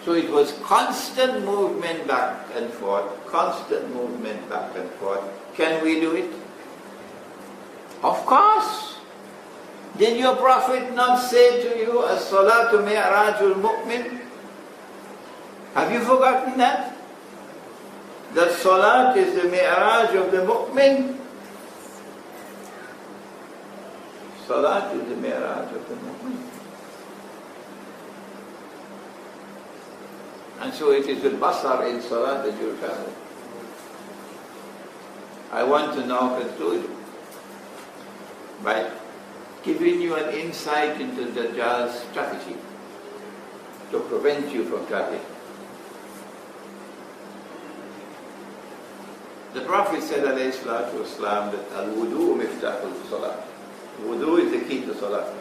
So it was constant movement back and forth, constant movement back and forth. Can we do it? Of course. Did your Prophet not say to you, As-salatu mi'rajul mu'min? Have you forgotten that? That salat is the mi'raj of the mu'min. Salat is the mi'raj of the mu'min. And so it is with basar in salat that you travel. I want to now conclude by giving you an insight into the Dajjal's strategy to prevent you from traveling. The Prophet said, alayhi salatu wasalam, that al-wudu miftahul salat. Wudu is the key to salat.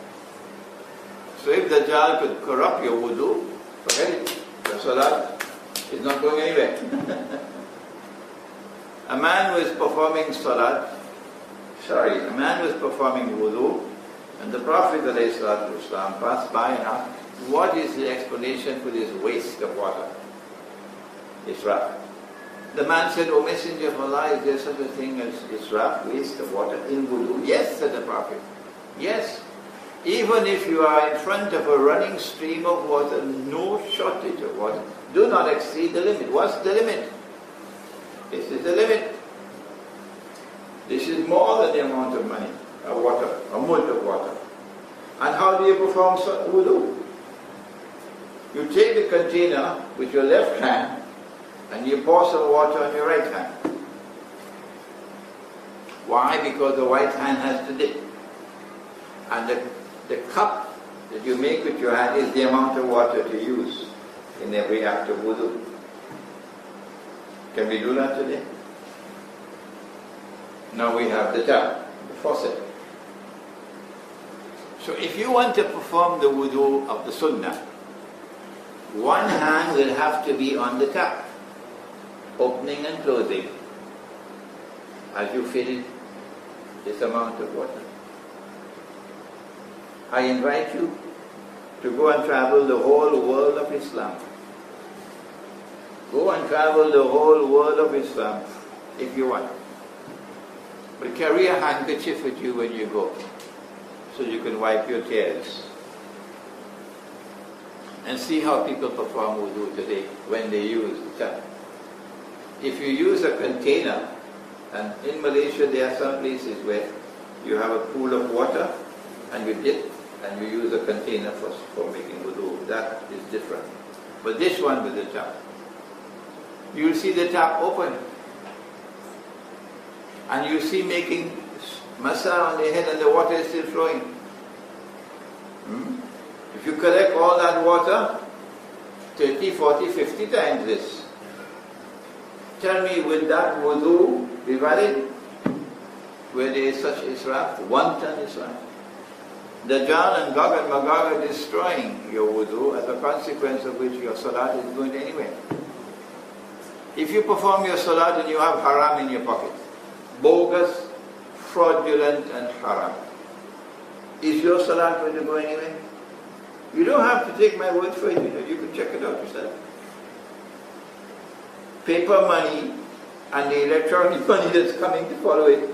So if the Dajjal could corrupt your wudu, forget it. The salat is not going anywhere. A man was performing wudu, and the Prophet ﷺ passed by and asked, what is the explanation for this waste of water? Israf. The man said, O Messenger of Allah, is there such a thing as israf, waste of water in wudu? Yes, said the Prophet. Yes. Even if you are in front of a running stream of water, no shortage of water, do not exceed the limit. What's the limit? This is the limit. This is more than the amount of money, of water, a mud of water. And how do you perform wudu? You take the container with your left hand and you pour some water on your right hand. Why? Because the right hand has to dip. And the cup that you make with your hand is the amount of water to use in every act of wudu. Can we do that today? Now we have the tap, the faucet. So if you want to perform the wudu of the sunnah, one hand will have to be on the tap, opening and closing, as you fill this amount of water. I invite you to go and travel the whole world of Islam. Go and travel the whole world of Islam if you want. But carry a handkerchief with you when you go, so you can wipe your tears. And see how people perform wudu today when they use the tap. If you use a container, and in Malaysia there are some places where you have a pool of water and you dip and you use a container for making wudu, that is different. But this one with the tap, you will see the tap open. And you see making masa on the head and the water is still flowing. If you collect all that water, 30, 40, 50 times this, tell me, will that wudu be valid? where there is such israf, wanton israf. Dajjal and Gog and Magog are destroying your wudu, as a consequence of which your salat is going anywhere. If you perform your salat and you have haram in your pocket, bogus, fraudulent and haram, is your salat going to go anywhere? You don't have to take my word for it, you can check it out yourself. Paper money and the electronic money that's coming to follow it,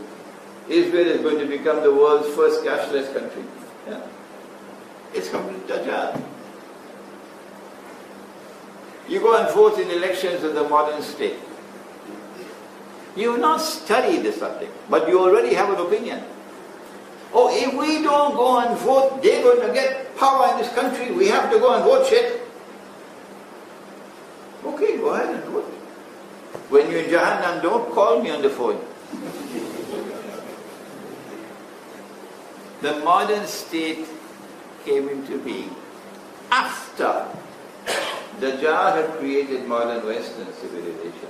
Israel is going to become the world's first cashless country. Yeah. It's complete Dajjal. You go and vote in elections in the modern state. You have not studied the subject, but you already have an opinion. Oh, if we don't go and vote, they're going to get power in this country. We have to go and vote, shit. Okay, go ahead and vote. When you're in Jahannam, don't call me on the phone. The modern state came into being after Dajjal had created modern Western civilization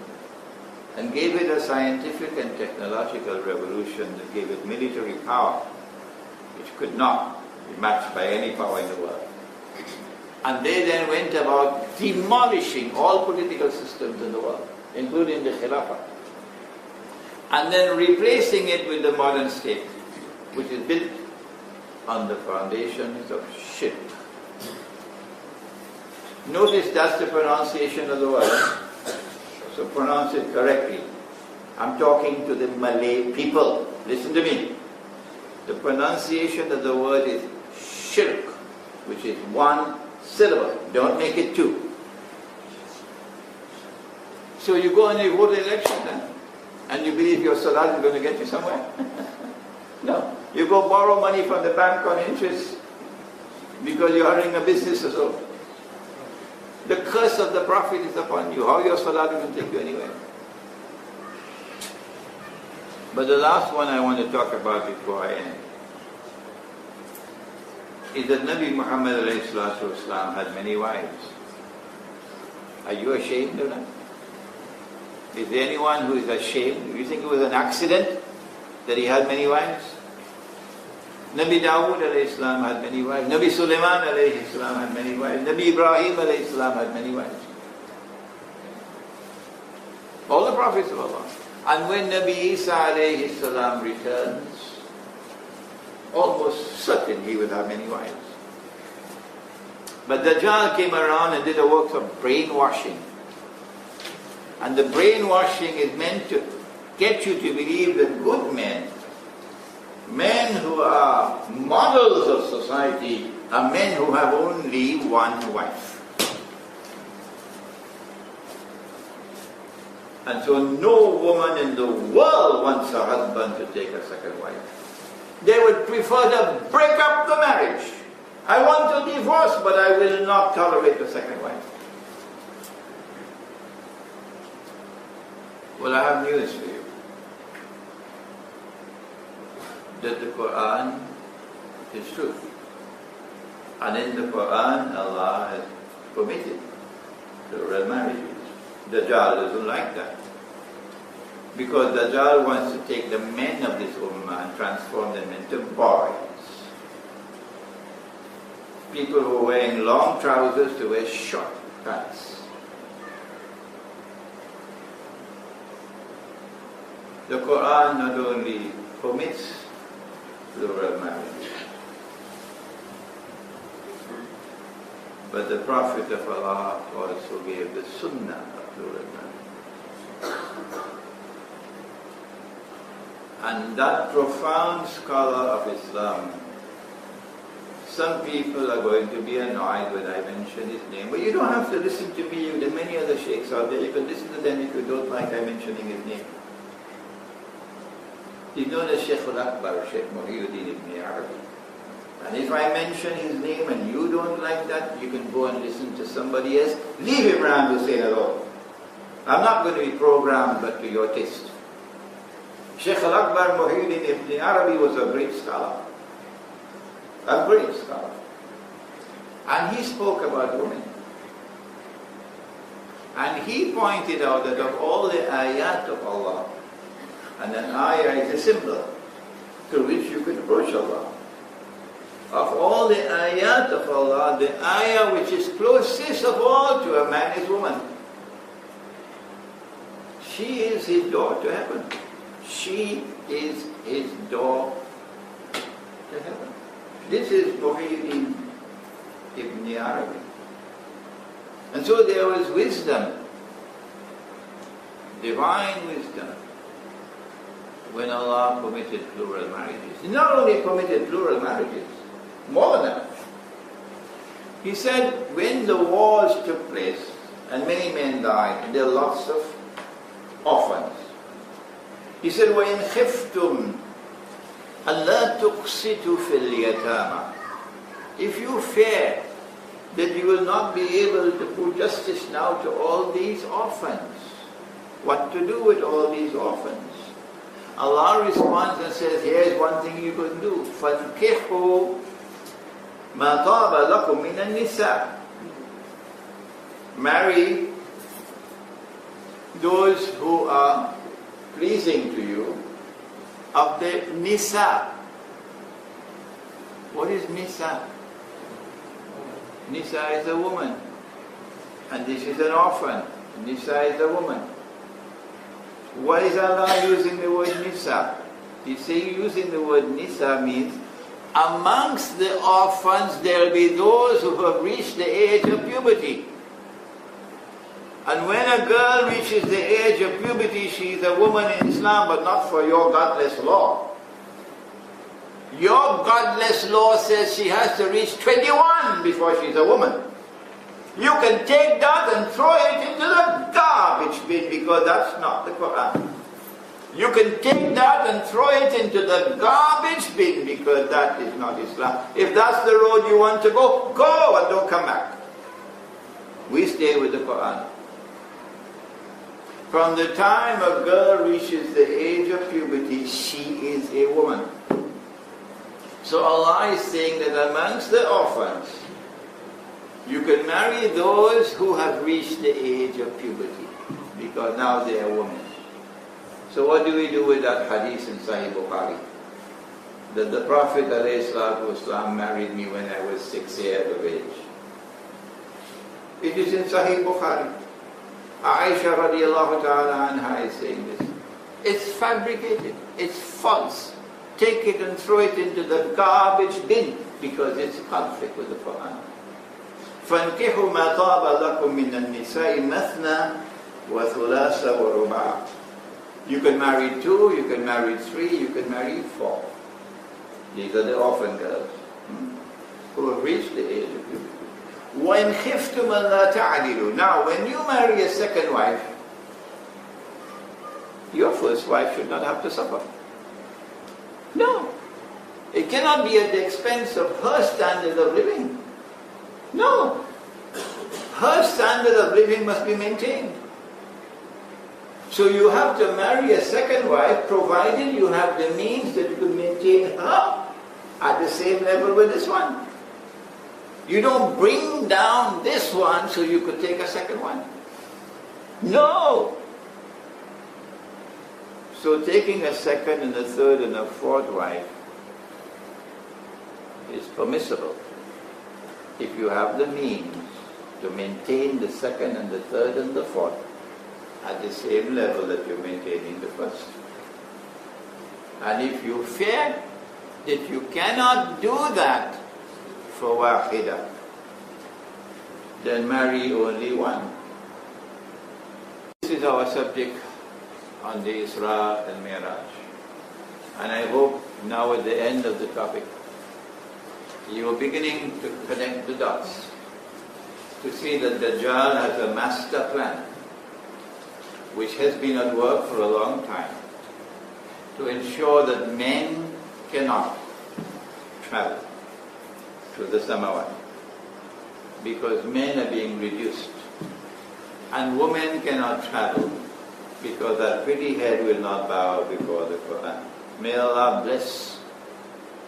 and gave it a scientific and technological revolution that gave it military power, which could not be matched by any power in the world. And they then went about demolishing all political systems in the world, including the Khilafah, and then replacing it with the modern state, which is built on the foundations of shirk. Notice that's the pronunciation of the word. So pronounce it correctly. I'm talking to the Malay people. Listen to me. The pronunciation of the word is shirk, which is one syllable. Don't make it two. So you go and you vote the election then, and you believe your salat is going to get you somewhere? No. You go borrow money from the bank on interest because you're running a business or so. The curse of the Prophet is upon you. How your salat will take you anywhere? But the last one I want to talk about before I end is that Nabi Muhammad ﷺ had many wives. Are you ashamed of that? Is there anyone who is ashamed? Do you think it was an accident that he had many wives? Nabi Dawood ﷺ had many wives. Nabi Sulaiman ﷺ had many wives. Nabi Ibrahim ﷺ had many wives. All the prophets of Allah. And when Nabi Isa ﷺ returns, almost certain he will have many wives. But Dajjal came around and did a work of brainwashing. And the brainwashing is meant to get you to believe that good men, men who are models of society, are men who have only one wife. And so no woman in the world wants her husband to take a second wife. They would prefer to break up the marriage. I want to divorce, but I will not tolerate a second wife. Well, I have news for you. That the Quran is true. And in the Quran, Allah has permitted plural marriages. Dajjal doesn't like that. Because Dajjal wants to take the men of this ummah and transform them into boys. People who are wearing long trousers to wear short pants. The Quran not only permits plural marriage, but the Prophet of Allah also gave the sunnah of plural marriage. And that profound scholar of Islam, some people are going to be annoyed when I mention his name, but you don't have to listen to me. There are many other sheikhs out there. You can listen to them if you don't like I mentioning his name. He's known as Sheikh al-Akbar, Sheikh Muhyiddin ibn Arabi. And if I mention his name and you don't like that, you can go and listen to somebody else. Leave Imran to say hello. I'm not going to be programmed but to your taste. Sheikh al-Akbar Muhyiddin ibn Arabi was a great scholar. A great scholar. And he spoke about women. And he pointed out that of all the ayat of Allah, and an ayah is a symbol. through which you can approach Allah. Of all the ayat of Allah, the ayah which is closest of all to a man is woman. She is his door to heaven. She is his door to heaven. This is Muhyiddin Ibn Arabi. And so there was wisdom, divine wisdom, when Allah permitted plural marriages. He not only permitted plural marriages, more than that. He said when the wars took place and many men died, and there are lots of orphans. He said, وَإِنْ خِفْتُمْ أَلَّا تُقْسِطُوا فِي الْيَتَامَى. If you fear that you will not be able to put justice now to all these orphans, what to do with all these orphans? Allah responds and says, here's one thing you can do. فَانْكِحُوا مَا طَابَ لَكُم مِّنَ النِّسَاءِ. Marry those who are pleasing to you of the nisa. What is nisa? Nisa is a woman, and this is an orphan. Nisa is a woman. Why is Allah using the word nisa? He says using the word nisa means amongst the orphans there will be those who have reached the age of puberty. And when a girl reaches the age of puberty, she is a woman in Islam, but not for your godless law. Your godless law says she has to reach 21 before she's a woman. You can take that and throw it into the garbage bin, because that's not the Quran. You can take that and throw it into the garbage bin, because that is not Islam. If that's the road you want to go, go and don't come back. We stay with the Quran. From the time a girl reaches the age of puberty, she is a woman. So Allah is saying that amongst the orphans, you can marry those who have reached the age of puberty, because now they are women. So what do we do with that hadith in Sahih Bukhari? That the Prophet ﷺ married me when I was 6 years of age. It is in Sahih Bukhari. Aisha radiallahu ta'ala anha is saying this. It's fabricated, it's false. Take it and throw it into the garbage bin, because it's conflict with the Quran. فَانْكِحُوا مَا طَابَ لَكُم مِّنَ النِّسَاءِ مَثْنَى وَثُلَاثَ وَرُبَاعَ. You can marry 2, you can marry 3, you can marry 4. These are the orphan girls who have reached the age of puberty. وَإِنْ خِفْتُمْ أَلَّا تَعْدِلُوا. Now, when you marry a second wife, your first wife should not have to suffer. No. It cannot be at the expense of her standard of living. No. Her standard of living must be maintained. So you have to marry a second wife, provided you have the means that you can maintain her at the same level with this one. You don't bring down this one so you could take a second one. No. So taking a second and a third and a fourth wife is permissible if you have the means to maintain the second and the third and the fourth at the same level that you're maintaining the first. And if you fear that you cannot do that for wahida, then marry only one. This is our subject on the Isra and Mi'raj. And I hope now at the end of the topic, you are beginning to connect the dots, to see that Dajjal has a master plan, which has been at work for a long time, to ensure that men cannot travel to the Samawat, because men are being reduced, and women cannot travel, because that pretty head will not bow before the Quran. May Allah bless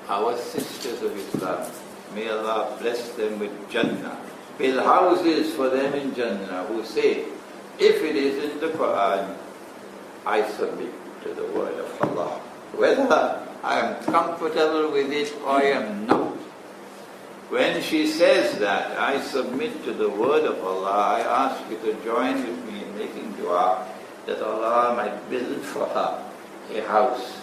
our sisters of Islam. May Allah bless them with Jannah. Build houses for them in Jannah who say, if it is in the Quran, I submit to the word of Allah. Whether I am comfortable with it or I am not. When she says that, I submit to the word of Allah. I ask you to join with me in making dua that Allah might build for her a house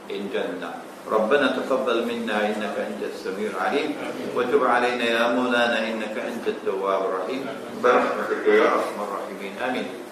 in Jannah. ربنا تقبل منا إنك أنت السميع العليم وتب علينا يا مولانا إنك أنت التواب الرحيم برحمتك يا أرحم الراحمين آمين.